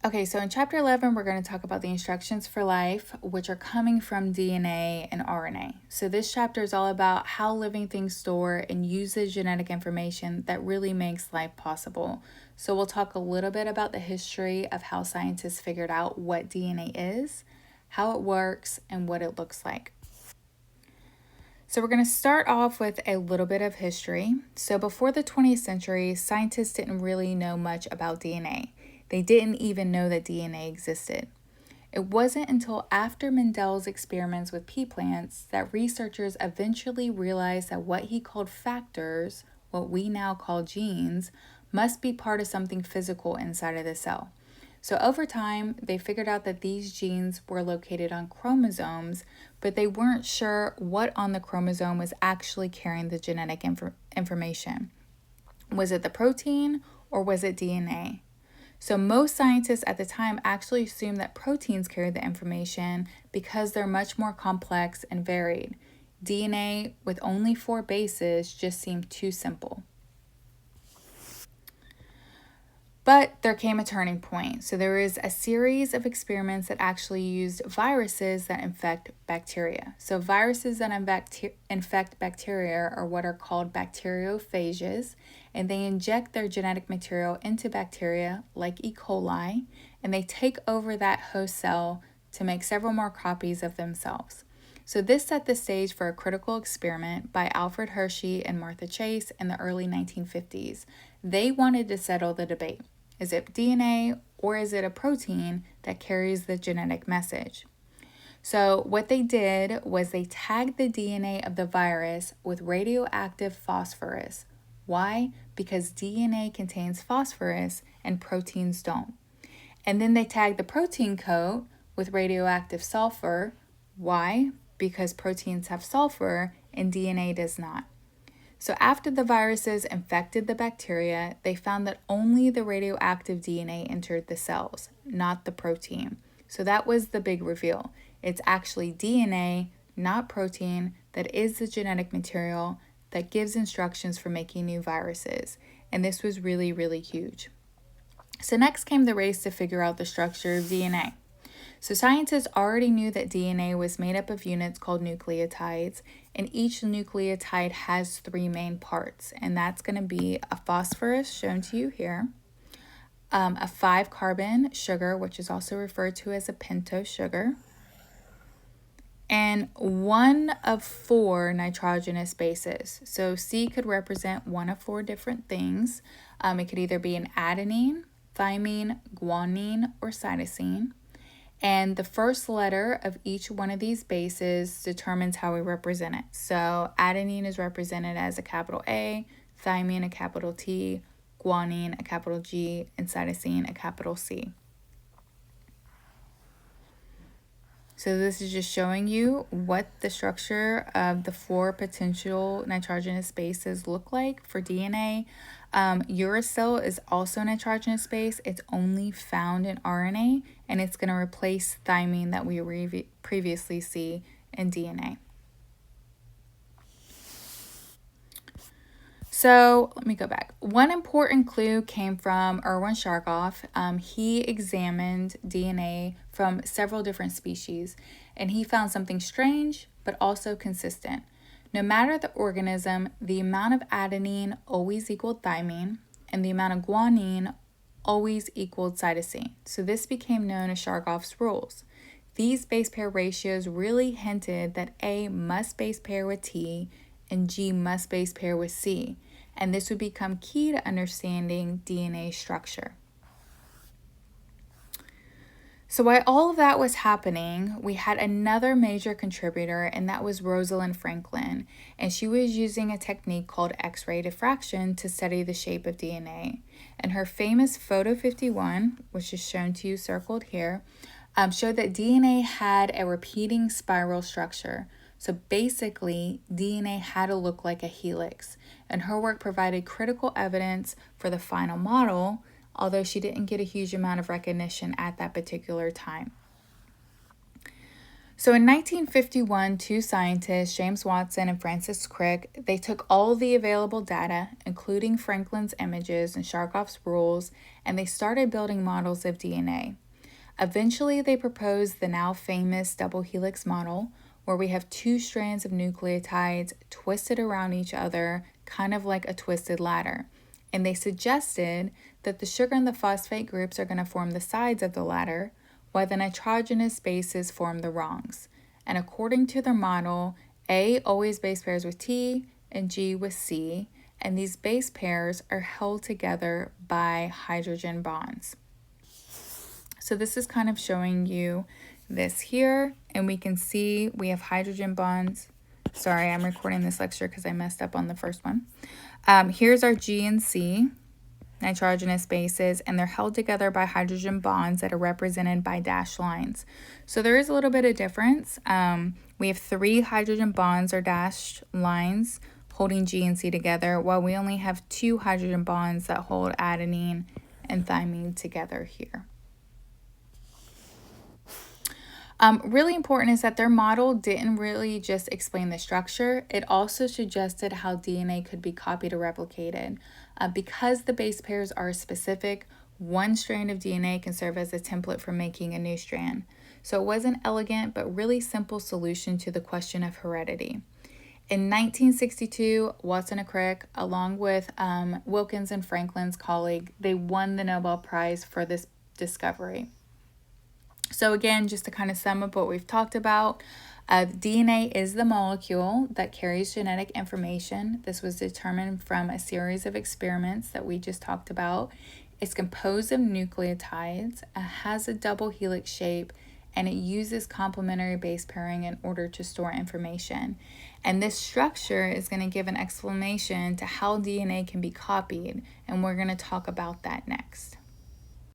Okay, so in chapter 11, we're going to talk about the instructions for life, which are coming from DNA and RNA. So this chapter is all about how living things store and use the genetic information that really makes life possible. So we'll talk a little bit about the history of how scientists figured out what DNA is, how it works, and what it looks like. So we're going to start off with a little bit of history. So before the 20th century, scientists didn't really know much about DNA. They didn't even know that DNA existed. It wasn't until after Mendel's experiments with pea plants that researchers eventually realized that what he called factors, what we now call genes, must be part of something physical inside of the cell. So over time, they figured out that these genes were located on chromosomes, but they weren't sure what on the chromosome was actually carrying the genetic information. Was it the protein or was it DNA? So most scientists at the time actually assumed that proteins carry the information because they're much more complex and varied. DNA with only 4 bases just seemed too simple. But there came a turning point. So there is a series of experiments that actually used viruses that infect bacteria. So viruses that infect bacteria are what are called bacteriophages, and they inject their genetic material into bacteria like E. coli, and they take over that host cell to make several more copies of themselves. So this set the stage for a critical experiment by Alfred Hershey and Martha Chase in the early 1950s. They wanted to settle the debate. Is it DNA or is it a protein that carries the genetic message? So what they did was they tagged the DNA of the virus with radioactive phosphorus. Why? Because DNA contains phosphorus and proteins don't. And then they tagged the protein coat with radioactive sulfur. Why? Because proteins have sulfur and DNA does not. So after the viruses infected the bacteria, they found that only the radioactive DNA entered the cells, not the protein. So that was the big reveal. It's actually DNA, not protein, that is the genetic material that gives instructions for making new viruses. And this was really, really huge. So next came the race to figure out the structure of DNA. So scientists already knew that DNA was made up of units called nucleotides, and each nucleotide has 3 main parts, and that's going to be a phosphorus, shown to you here, a 5-carbon sugar, which is also referred to as a pentose sugar, and 1 of 4 nitrogenous bases. So C could represent 1 of 4 different things. It could either be an adenine, thymine, guanine, or cytosine. And the first letter of each one of these bases determines how we represent it. So adenine is represented as a capital A, thymine a capital T, guanine a capital G, and cytosine a capital C. So this is just showing you what the structure of the 4 potential nitrogenous bases look like for DNA. Uracil is also a nitrogenous base. It's only found in RNA, and it's going to replace thymine that we previously see in DNA. So let me go back. One important clue came from Erwin Chargaff. He examined DNA from several different species, and he found something strange but also consistent. No matter the organism, the amount of adenine always equaled thymine, and the amount of guanine always equaled cytosine. So this became known as Chargaff's rules. These base pair ratios really hinted that A must base pair with T and G must base pair with C, and this would become key to understanding DNA structure. So while all of that was happening, we had another major contributor, and that was Rosalind Franklin, and she was using a technique called X-ray diffraction to study the shape of DNA. And her famous photo 51, which is shown to you circled here, showed that DNA had a repeating spiral structure. So basically, DNA had to look like a helix, and her work provided critical evidence for the final model, although she didn't get a huge amount of recognition at that particular time. So in 1951, two scientists, James Watson and Francis Crick, they took all the available data, including Franklin's images and Chargaff's rules, and they started building models of DNA. Eventually, they proposed the now famous double helix model, where we have two strands of nucleotides twisted around each other, kind of like a twisted ladder. And they suggested that the sugar and the phosphate groups are going to form the sides of the ladder, while the nitrogenous bases form the rungs. And according to their model, A always base pairs with T and G with C, and these base pairs are held together by hydrogen bonds. So this is kind of showing you this here, and we can see we have hydrogen bonds. Sorry, I'm recording this lecture because I messed up on the first one. Here's our G and C, nitrogenous bases, and they're held together by hydrogen bonds that are represented by dashed lines. So there is a little bit of difference. We have 3 hydrogen bonds or dashed lines holding G and C together, while we only have 2 hydrogen bonds that hold adenine and thymine together here. Really important is that their model didn't really just explain the structure, it also suggested how DNA could be copied or replicated. Because the base pairs are specific, one strand of DNA can serve as a template for making a new strand. So it was an elegant but really simple solution to the question of heredity. In 1962, Watson and Crick, along with Wilkins and Franklin's colleague, they won the Nobel Prize for this discovery. So again, just to kind of sum up what we've talked about, DNA is the molecule that carries genetic information. This was determined from a series of experiments that we just talked about. It's composed of nucleotides, it has a double helix shape, and it uses complementary base pairing in order to store information. And this structure is going to give an explanation to how DNA can be copied, and we're going to talk about that next.